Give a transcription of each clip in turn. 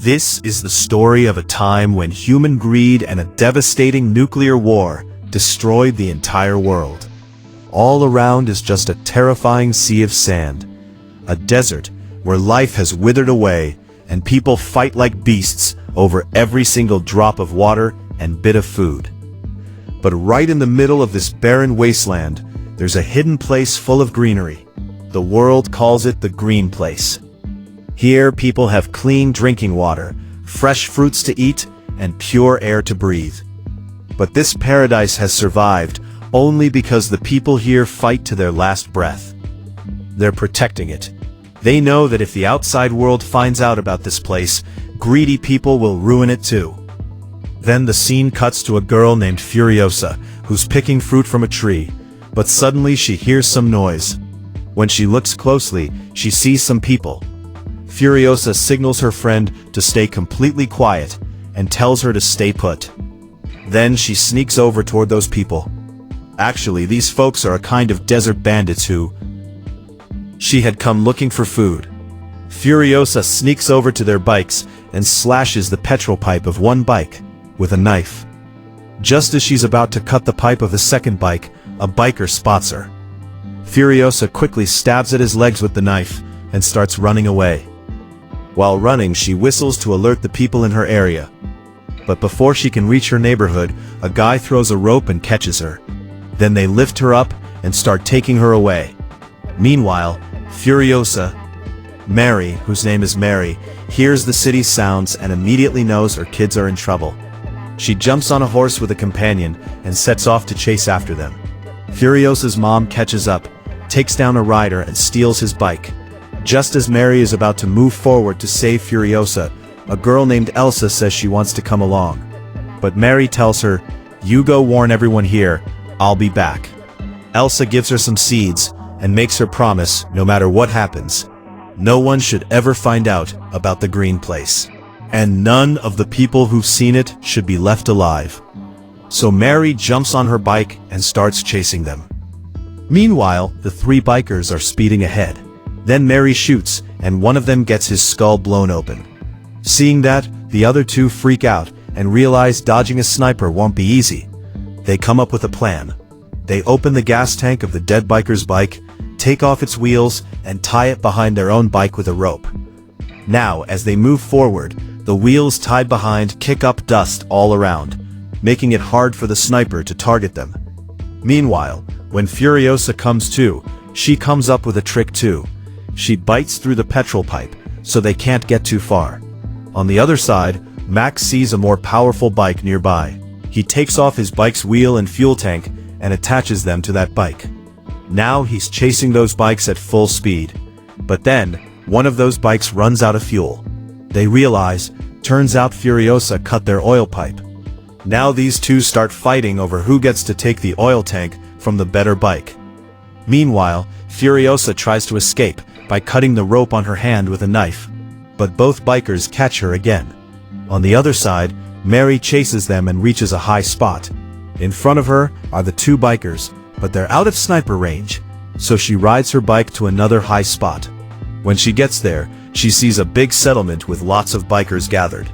This is the story of a time when human greed and a devastating nuclear war destroyed the entire world. All around is just a terrifying sea of sand, a desert where life has withered away and people fight like beasts over every single drop of water and bit of food. But right in the middle of this barren wasteland, there's a hidden place full of greenery. The world calls it the Green Place. Here, people have clean drinking water, fresh fruits to eat, and pure air to breathe. But this paradise has survived only because the people here fight to their last breath. They're protecting it. They know that if the outside world finds out about this place, greedy people will ruin it too. Then the scene cuts to a girl named Furiosa, who's picking fruit from a tree, but suddenly she hears some noise. When she looks closely, she sees some people. Furiosa signals her friend to stay completely quiet and tells her to stay put. Then she sneaks over toward those people. Actually, these folks are a kind of desert bandits who she had come looking for food. Furiosa sneaks over to their bikes and slashes the petrol pipe of one bike with a knife. Just as she's about to cut the pipe of the second bike, a biker spots her. Furiosa quickly stabs at his legs with the knife and starts running away. While running, she whistles to alert the people in her area. But before she can reach her neighborhood, a guy throws a rope and catches her. Then they lift her up and start taking her away. Meanwhile, Furiosa, Mary, whose name is Mary, hears the city's sounds and immediately knows her kids are in trouble. She jumps on a horse with a companion and sets off to chase after them. Furiosa's mom catches up, takes down a rider and steals his bike. Just as Mary is about to move forward to save Furiosa, a girl named Elsa says she wants to come along. But Mary tells her, "You go warn everyone here, I'll be back." Elsa gives her some seeds and makes her promise, no matter what happens, no one should ever find out about the Green Place. And none of the people who've seen it should be left alive. So Mary jumps on her bike and starts chasing them. Meanwhile, the three bikers are speeding ahead. Then Mary shoots, and one of them gets his skull blown open. Seeing that, the other two freak out and realize dodging a sniper won't be easy. They come up with a plan. They open the gas tank of the dead biker's bike, take off its wheels, and tie it behind their own bike with a rope. Now, as they move forward, the wheels tied behind kick up dust all around, making it hard for the sniper to target them. Meanwhile, when Furiosa comes to, she comes up with a trick too. She bites through the petrol pipe, so they can't get too far. On the other side, Max sees a more powerful bike nearby. He takes off his bike's wheel and fuel tank and attaches them to that bike. Now he's chasing those bikes at full speed. But then, one of those bikes runs out of fuel. They realize, turns out Furiosa cut their oil pipe. Now these two start fighting over who gets to take the oil tank from the better bike. Meanwhile, Furiosa tries to escape by cutting the rope on her hand with a knife. But both bikers catch her again. On the other side, Mary chases them and reaches a high spot. In front of her are the two bikers, but they're out of sniper range, so she rides her bike to another high spot. When she gets there, she sees a big settlement with lots of bikers gathered.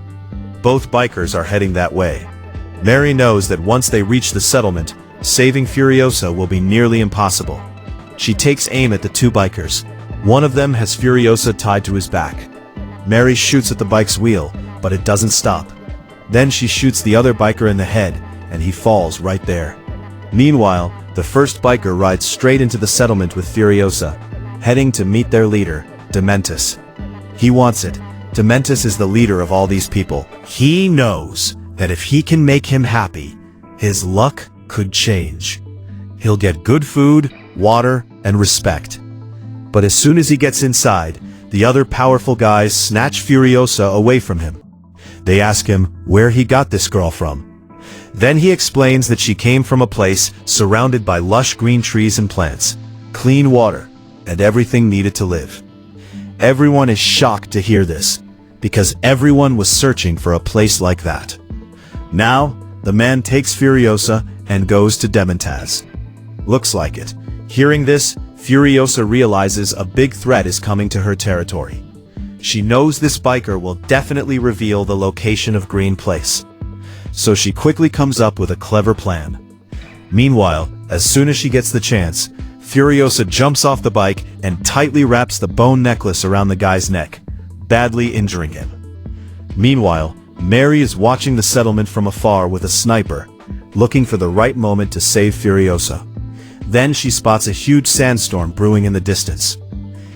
Both bikers are heading that way. Mary knows that once they reach the settlement, saving Furiosa will be nearly impossible. She takes aim at the two bikers. One of them has Furiosa tied to his back. Mary shoots at the bike's wheel, but it doesn't stop. Then she shoots the other biker in the head, and he falls right there. Meanwhile, the first biker rides straight into the settlement with Furiosa, heading to meet their leader, Dementus. He wants it. Dementus is the leader of all these people. He knows that if he can make him happy, his luck could change. He'll get good food, water, and respect. But as soon as he gets inside, the other powerful guys snatch Furiosa away from him. They ask him where he got this girl from. Then he explains that she came from a place surrounded by lush green trees and plants, clean water, and everything needed to live. Everyone is shocked to hear this, because everyone was searching for a place like that. Now, the man takes Furiosa and goes to Dementus. Looks like it. Hearing this, Furiosa realizes a big threat is coming to her territory. She knows this biker will definitely reveal the location of Green Place. So she quickly comes up with a clever plan. Meanwhile, as soon as she gets the chance, Furiosa jumps off the bike and tightly wraps the bone necklace around the guy's neck, badly injuring him. Meanwhile, Mary is watching the settlement from afar with a sniper, looking for the right moment to save Furiosa. Then she spots a huge sandstorm brewing in the distance.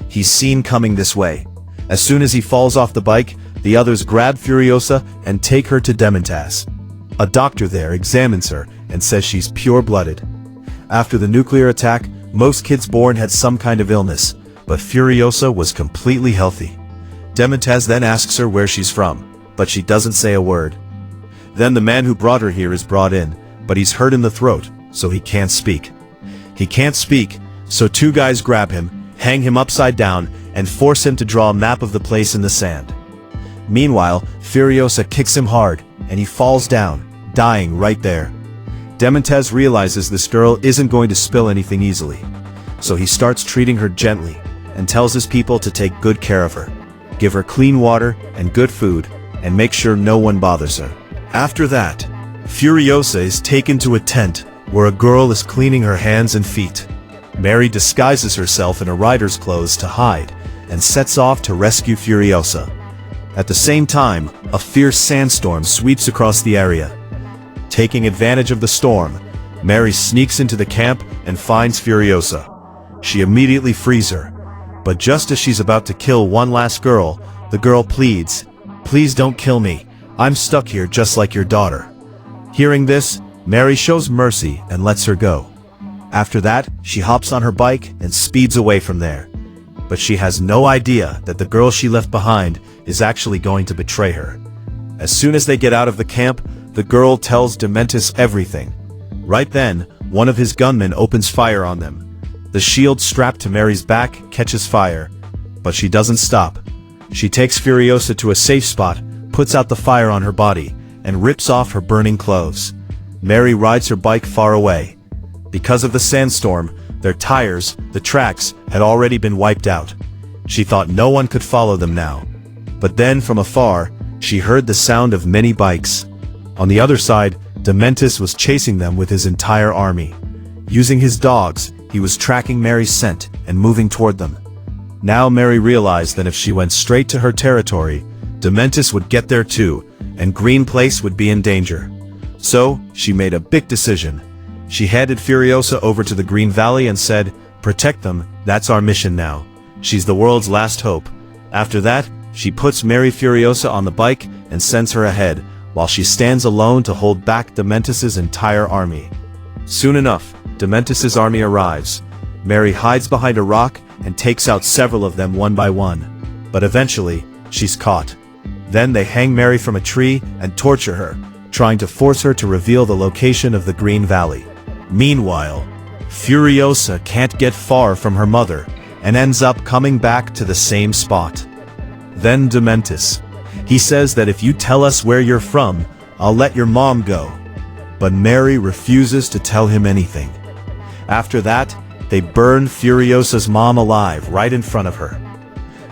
He's seen coming this way. As soon as he falls off the bike, the others grab Furiosa and take her to Dementus. A doctor there examines her and says she's pure-blooded. After the nuclear attack, most kids born had some kind of illness, but Furiosa was completely healthy. Dementus then asks her where she's from, but she doesn't say a word. Then the man who brought her here is brought in, but he's hurt in the throat, so he can't speak. He can't speak, so two guys grab him, hang him upside down, and force him to draw a map of the place in the sand. Meanwhile, Furiosa kicks him hard, and he falls down, dying right there. Dementus realizes this girl isn't going to spill anything easily, so he starts treating her gently, and tells his people to take good care of her, give her clean water and good food, and make sure no one bothers her. After that, Furiosa is taken to a tent where a girl is cleaning her hands and feet. Mary disguises herself in a rider's clothes to hide, and sets off to rescue Furiosa. At the same time, a fierce sandstorm sweeps across the area. Taking advantage of the storm, Mary sneaks into the camp and finds Furiosa. She immediately frees her, but just as she's about to kill one last girl, the girl pleads, "Please don't kill me. I'm stuck here just like your daughter." Hearing this, Mary shows mercy and lets her go. After that, she hops on her bike and speeds away from there. But she has no idea that the girl she left behind is actually going to betray her. As soon as they get out of the camp, the girl tells Dementus everything. Right then, one of his gunmen opens fire on them. The shield strapped to Mary's back catches fire, but she doesn't stop. She takes Furiosa to a safe spot, puts out the fire on her body, and rips off her burning clothes. Mary rides her bike far away. Because of the sandstorm, their tires, the tracks, had already been wiped out. She thought no one could follow them now. But then, from afar, she heard the sound of many bikes. On the other side, Dementus was chasing them with his entire army. Using his dogs, he was tracking Mary's scent and moving toward them. Now Mary realized that if she went straight to her territory, Dementus would get there too, and Green Place would be in danger. So, she made a big decision. She handed Furiosa over to the Green Valley and said, "Protect them, that's our mission now. She's the world's last hope." After that, she puts Mary Furiosa on the bike and sends her ahead, while she stands alone to hold back Dementus's entire army. Soon enough, Dementus's army arrives. Mary hides behind a rock and takes out several of them one by one. But eventually, she's caught. Then they hang Mary from a tree and torture her, trying to force her to reveal the location of the Green Valley. Meanwhile, Furiosa can't get far from her mother and ends up coming back to the same spot. Then Dementus. He says that if you tell us where you're from, I'll let your mom go. But Mary refuses to tell him anything. After that, they burn Furiosa's mom alive right in front of her.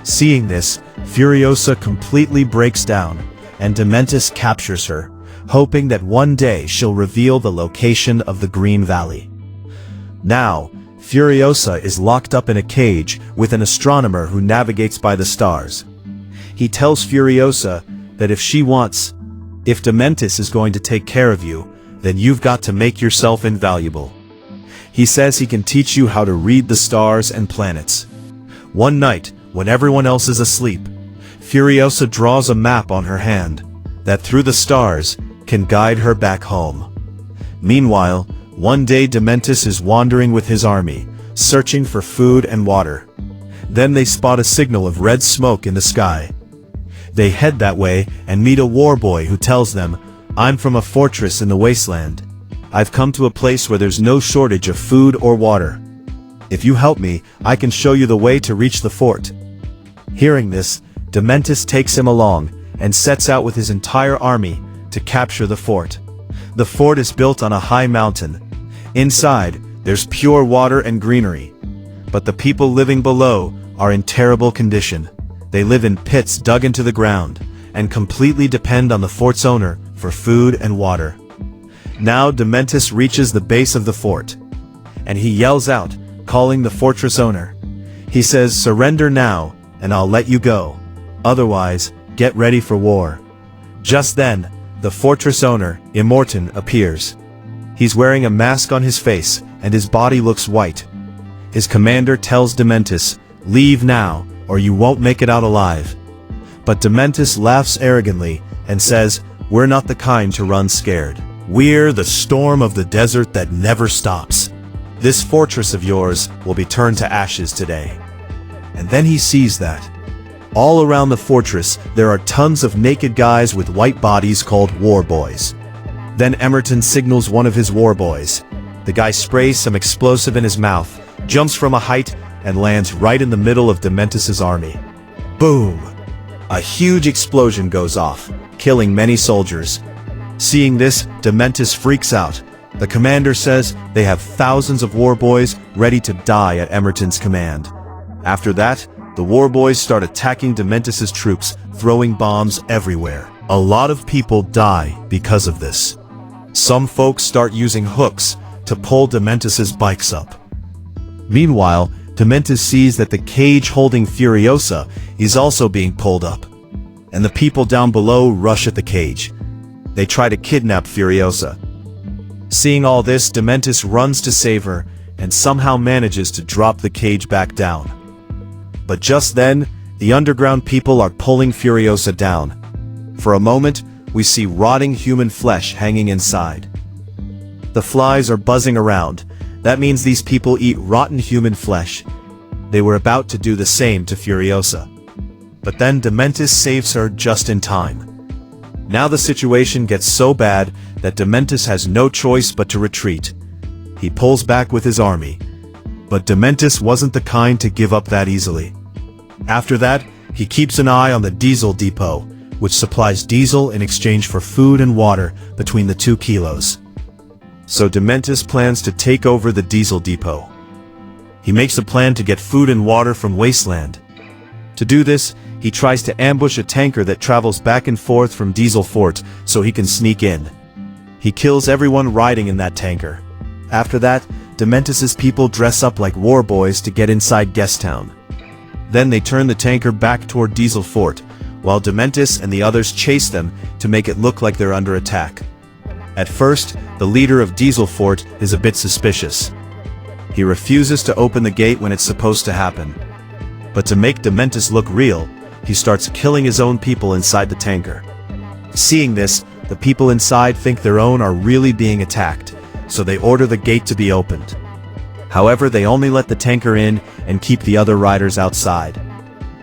Seeing this, Furiosa completely breaks down, and Dementus captures her, hoping that one day she'll reveal the location of the Green Valley. Now, Furiosa is locked up in a cage with an astronomer who navigates by the stars. He tells Furiosa that if Dementus is going to take care of you, then you've got to make yourself invaluable. He says he can teach you how to read the stars and planets. One night, when everyone else is asleep, Furiosa draws a map on her hand that through the stars can guide her back home. Meanwhile, one day Dementus is wandering with his army, searching for food and water. Then they spot a signal of red smoke in the sky. They head that way and meet a war boy who tells them, "I'm from a fortress in the Wasteland. I've come to a place where there's no shortage of food or water. If you help me, I can show you the way to reach the fort." Hearing this, Dementus takes him along and sets out with his entire army to capture the fort. The fort is built on a high mountain. Inside, there's pure water and greenery. But the people living below are in terrible condition. They live in pits dug into the ground, and completely depend on the fort's owner for food and water. Now Dementus reaches the base of the fort, and he yells out, calling the fortress owner. He says, "Surrender now, and I'll let you go. Otherwise, get ready for war." Just then, the fortress owner, Immortan, appears. He's wearing a mask on his face, and his body looks white. His commander tells Dementus, "Leave now, or you won't make it out alive." But Dementus laughs arrogantly and says, "We're not the kind to run scared. We're the storm of the desert that never stops. This fortress of yours will be turned to ashes today." And then he sees that all around the fortress there are tons of naked guys with white bodies called war boys. Then Immortan signals one of his war boys. The guy sprays some explosive in his mouth, jumps from a height, and lands right in the middle of Dementus's army. Boom! A huge explosion goes off, killing many soldiers. Seeing this, Dementus freaks out. The commander says they have thousands of war boys ready to die at Immortan's command. After that, the war boys start attacking Dementus's troops, throwing bombs everywhere. A lot of people die because of this. Some folks start using hooks to pull Dementus's bikes up. Meanwhile, Dementus sees that the cage holding Furiosa is also being pulled up, and the people down below rush at the cage. They try to kidnap Furiosa. Seeing all this, Dementus runs to save her and somehow manages to drop the cage back down. But just then, the underground people are pulling Furiosa down. For a moment, we see rotting human flesh hanging inside. The flies are buzzing around. That means these people eat rotten human flesh. They were about to do the same to Furiosa. But then Dementus saves her just in time. Now the situation gets so bad that Dementus has no choice but to retreat. He pulls back with his army. But Dementus wasn't the kind to give up that easily. After that, he keeps an eye on the diesel depot, which supplies diesel in exchange for food and water between the 2 kilos. So Dementus plans to take over the diesel depot. He makes a plan to get food and water from Wasteland. To do this, he tries to ambush a tanker that travels back and forth from Diesel Fort so he can sneak in. He kills everyone riding in that tanker. After that, Dementus's people dress up like war boys to get inside Guest Town. Then they turn the tanker back toward Diesel Fort, while Dementus and the others chase them to make it look like they're under attack. At first, the leader of Diesel Fort is a bit suspicious. He refuses to open the gate when it's supposed to happen. But to make Dementus look real, he starts killing his own people inside the tanker. Seeing this, the people inside think their own are really being attacked, so they order the gate to be opened. However, they only let the tanker in and keep the other riders outside.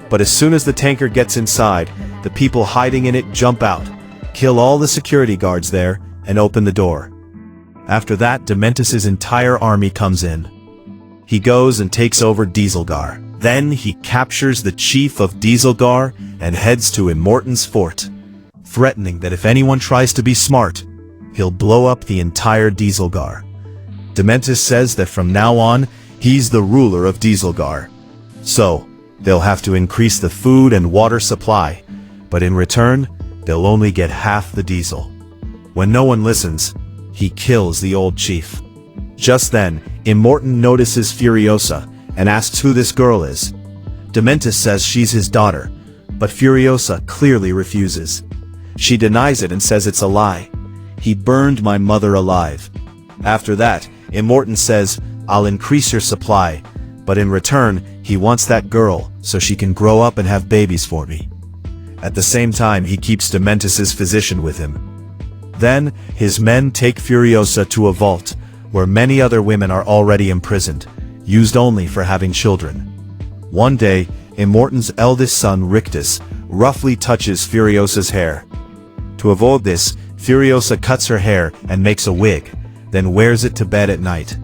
But as soon as the tanker gets inside, the people hiding in it jump out, kill all the security guards there, and open the door. After that, Dementus's entire army comes in. He goes and takes over Dieselgar. Then he captures the chief of Dieselgar and heads to Immortan's fort, threatening that if anyone tries to be smart, he'll blow up the entire Dieselgar. Dementus says that from now on, he's the ruler of Dieselgar. So, they'll have to increase the food and water supply, but in return, they'll only get half the diesel. When no one listens, he kills the old chief. Just then, Immortan notices Furiosa and asks who this girl is. Dementus says she's his daughter, but Furiosa clearly refuses. She denies it and says it's a lie. He burned my mother alive. After that, Immortan says, "I'll increase your supply, but in return, he wants that girl so she can grow up and have babies for me." At the same time, he keeps Dementus's physician with him. Then, his men take Furiosa to a vault, where many other women are already imprisoned, used only for having children. One day, Immortan's eldest son, Rictus, roughly touches Furiosa's hair. To avoid this, Furiosa cuts her hair and makes a wig, then wears it to bed at night.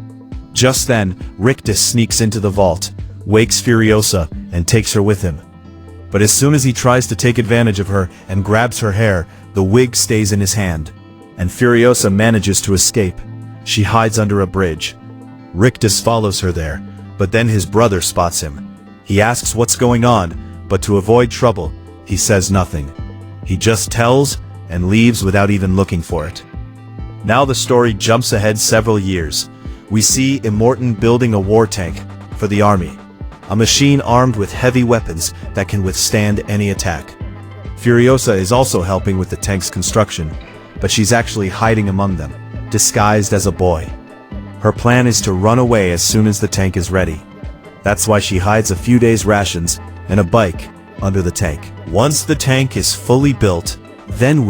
Just then, Rictus sneaks into the vault, wakes Furiosa, and takes her with him. But as soon as he tries to take advantage of her and grabs her hair, the wig stays in his hand, and Furiosa manages to escape. She hides under a bridge. Rictus follows her there, but then his brother spots him. He asks what's going on, but to avoid trouble, he says nothing. He just tells and leaves without even looking for it. Now the story jumps ahead several years. We see Immortan building a war tank for the army, a machine armed with heavy weapons that can withstand any attack. Furiosa is also helping with the tank's construction, but she's actually hiding among them, disguised as a boy. Her plan is to run away as soon as the tank is ready. That's why she hides a few days' rations and a bike under the tank. Once the tank is fully built, then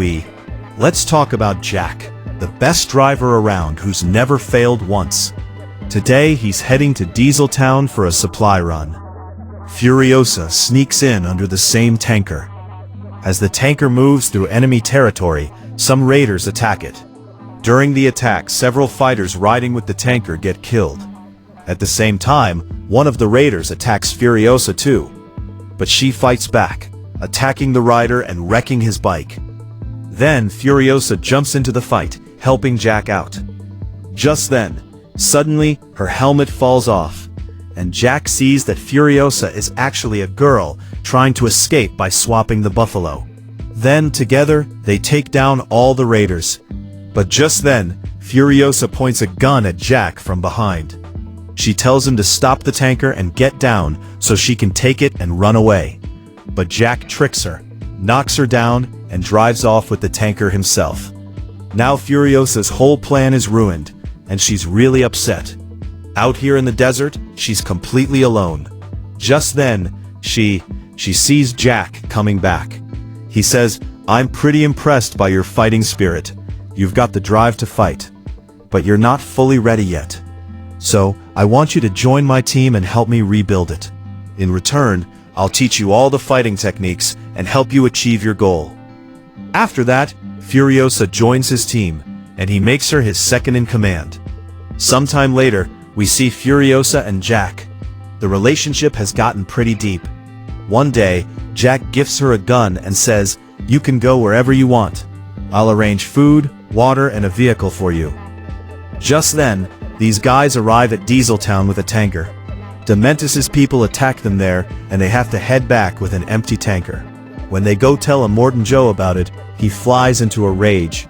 let's talk about Jack, the best driver around who's never failed once. Today he's heading to Diesel Town for a supply run. Furiosa sneaks in under the same tanker. As the tanker moves through enemy territory, some raiders attack it. During the attack, several fighters riding with the tanker get killed. At the same time, one of the raiders attacks Furiosa too. But she fights back, attacking the rider and wrecking his bike. Then Furiosa jumps into the fight, helping Jack out. Just then, suddenly, her helmet falls off, and Jack sees that Furiosa is actually a girl trying to escape by swapping the buffalo. Then, together, they take down all the raiders. But just then, Furiosa points a gun at Jack from behind. She tells him to stop the tanker and get down so she can take it and run away. But Jack tricks her, knocks her down, and drives off with the tanker himself. Now Furiosa's whole plan is ruined, and she's really upset. Out here in the desert, she's completely alone. Just then, she sees Jack coming back. He says, "I'm pretty impressed by your fighting spirit. You've got the drive to fight. But you're not fully ready yet. So, I want you to join my team and help me rebuild it. In return, I'll teach you all the fighting techniques and help you achieve your goal." After that, Furiosa joins his team, and he makes her his second in command. Sometime later, we see Furiosa and Jack. The relationship has gotten pretty deep. One day, Jack gifts her a gun and says, "You can go wherever you want. I'll arrange food, water, and a vehicle for you." Just then, these guys arrive at Diesel Town with a tanker. Dementus' people attack them there, and they have to head back with an empty tanker. When they go tell Immortan Joe about it, he flies into a rage.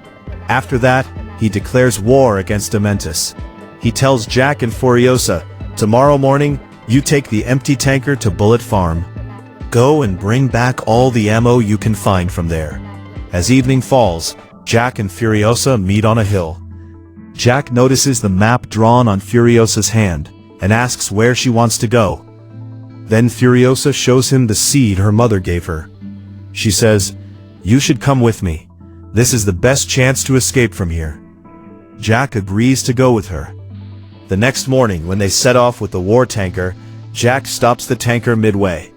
After that, he declares war against Dementus. He tells Jack and Furiosa, "Tomorrow morning, you take the empty tanker to Bullet Farm. Go and bring back all the ammo you can find from there." As evening falls, Jack and Furiosa meet on a hill. Jack notices the map drawn on Furiosa's hand, and asks where she wants to go. Then Furiosa shows him the seed her mother gave her. She says, "You should come with me. This is the best chance to escape from here." Jack agrees to go with her. The next morning, when they set off with the war tanker, Jack stops the tanker midway.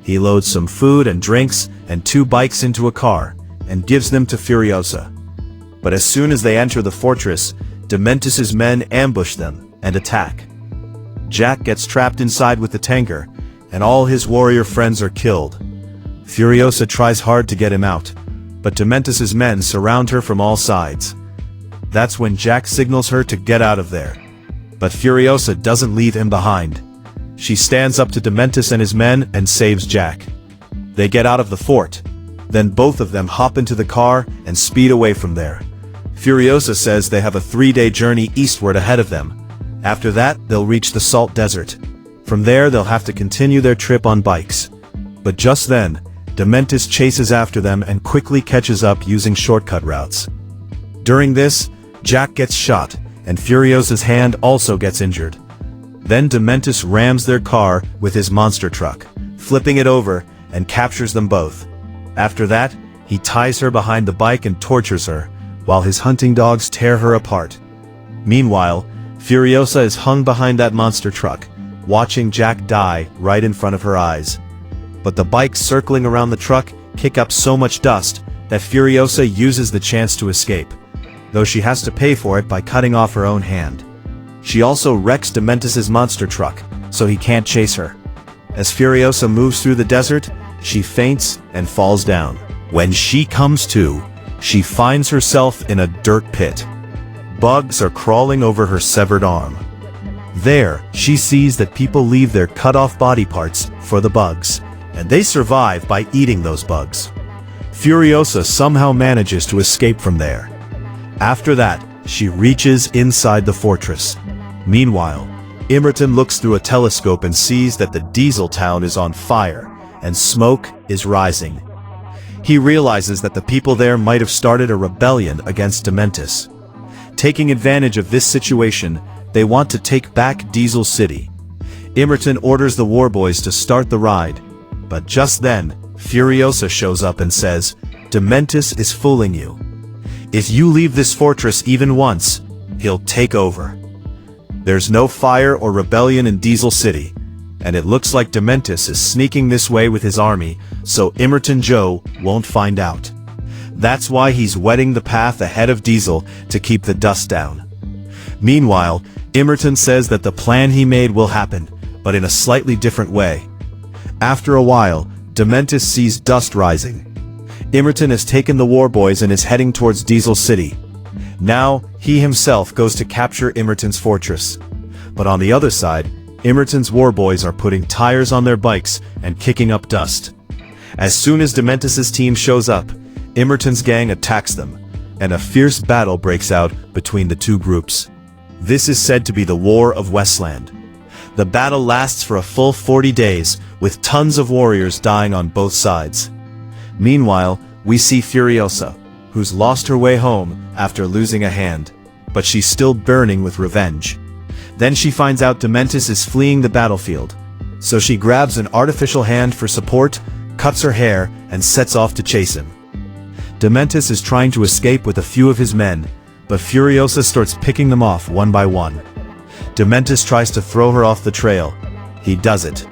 He loads some food and drinks and 2 bikes into a car, and gives them to Furiosa. But as soon as they enter the fortress, Dementus' men ambush them and attack. Jack gets trapped inside with the tanker, and all his warrior friends are killed. Furiosa tries hard to get him out, but Dementus' men surround her from all sides. That's when Jack signals her to get out of there. But Furiosa doesn't leave him behind. She stands up to Dementus and his men and saves Jack. They get out of the fort. Then both of them hop into the car and speed away from there. Furiosa says they have a 3-day journey eastward ahead of them. After that, they'll reach the Salt Desert. From there, they'll have to continue their trip on bikes. But just then, Dementus chases after them and quickly catches up using shortcut routes. During this, Jack gets shot, and Furiosa's hand also gets injured. Then Dementus rams their car with his monster truck, flipping it over, and captures them both. After that, he ties her behind the bike and tortures her, while his hunting dogs tear her apart. Meanwhile, Furiosa is hung behind that monster truck, watching Jack die right in front of her eyes. But the bikes circling around the truck kick up so much dust that Furiosa uses the chance to escape, though she has to pay for it by cutting off her own hand. She also wrecks Dementus' monster truck, so he can't chase her. As Furiosa moves through the desert, she faints and falls down. When she comes to, she finds herself in a dirt pit. Bugs are crawling over her severed arm. There, she sees that people leave their cut-off body parts for the bugs, and they survive by eating those bugs. Furiosa somehow manages to escape from there. After that, she reaches inside the fortress. Meanwhile, Immortan looks through a telescope and sees that the diesel town is on fire, and smoke is rising. He realizes that the people there might have started a rebellion against Dementus. Taking advantage of this situation, they want to take back Diesel City. Immortan orders the warboys to start the ride, but just then, Furiosa shows up and says, "Dementus is fooling you. If you leave this fortress even once, he'll take over." There's no fire or rebellion in Diesel City, and it looks like Dementus is sneaking this way with his army, so Immortan Joe won't find out. That's why he's wetting the path ahead of Diesel to keep the dust down. Meanwhile, Immortan says that the plan he made will happen, but in a slightly different way. After a while, Dementus sees dust rising. Immortan has taken the warboys and is heading towards Diesel City. Now, he himself goes to capture Immortan's fortress. But on the other side, Immortan's warboys are putting tires on their bikes and kicking up dust. As soon as Dementus's team shows up, Immortan's gang attacks them, and a fierce battle breaks out between the two groups. This is said to be the War of Wasteland. The battle lasts for a full 40 days, with tons of warriors dying on both sides. Meanwhile, we see Furiosa, who's lost her way home after losing a hand, but she's still burning with revenge. Then she finds out Dementus is fleeing the battlefield, so she grabs an artificial hand for support, cuts her hair, and sets off to chase him. Dementus is trying to escape with a few of his men, but Furiosa starts picking them off one by one. Dementus tries to throw her off the trail. He does it.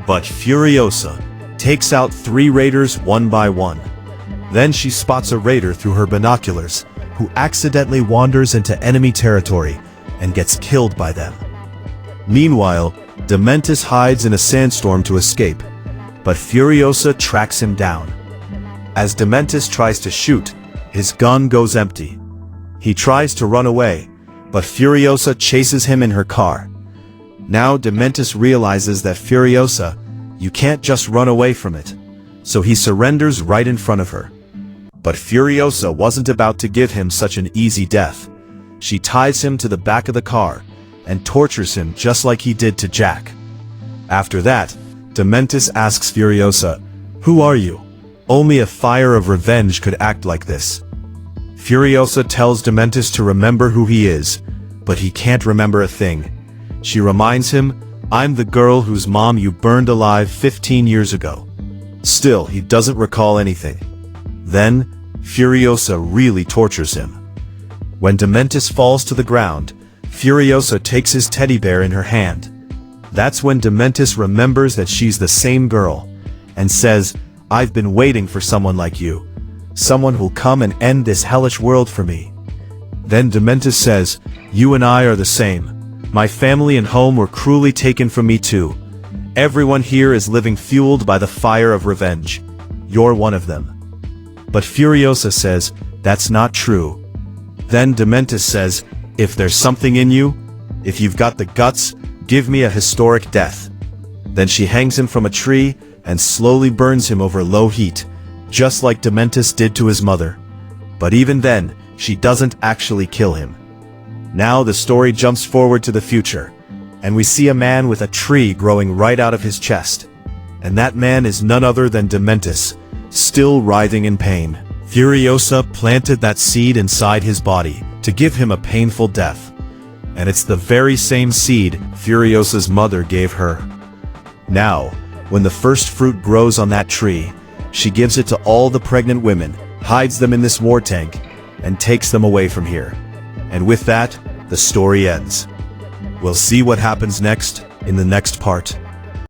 But Furiosa takes out 3 raiders one by one. Then she spots a raider through her binoculars, who accidentally wanders into enemy territory and gets killed by them. Meanwhile, Dementus hides in a sandstorm to escape, but Furiosa tracks him down. As Dementus tries to shoot, his gun goes empty. He tries to run away, but Furiosa chases him in her car. Now Dementus realizes that Furiosa, you can't just run away from it, so he surrenders right in front of her. But Furiosa wasn't about to give him such an easy death. She ties him to the back of the car and tortures him just like he did to Jack. After that, Dementus asks Furiosa, "Who are you?" Only a fire of revenge could act like this. Furiosa tells Dementus to remember who he is, but he can't remember a thing. She reminds him, "I'm the girl whose mom you burned alive 15 years ago." Still, he doesn't recall anything. Then, Furiosa really tortures him. When Dementus falls to the ground, Furiosa takes his teddy bear in her hand. That's when Dementus remembers that she's the same girl, and says, "I've been waiting for someone like you. Someone who'll come and end this hellish world for me." Then Dementus says, "You and I are the same. My family and home were cruelly taken from me too. Everyone here is living fueled by the fire of revenge. You're one of them." But Furiosa says, "That's not true." Then Dementus says, "If there's something in you, if you've got the guts, give me a historic death." Then she hangs him from a tree and slowly burns him over low heat, just like Dementus did to his mother. But even then, she doesn't actually kill him. Now the story jumps forward to the future, and we see a man with a tree growing right out of his chest. And that man is none other than Dementus, still writhing in pain. Furiosa planted that seed inside his body to give him a painful death. And it's the very same seed Furiosa's mother gave her. Now, when the first fruit grows on that tree, she gives it to all the pregnant women, hides them in this war tank, and takes them away from here. And with that, the story ends. We'll see what happens next in the next part.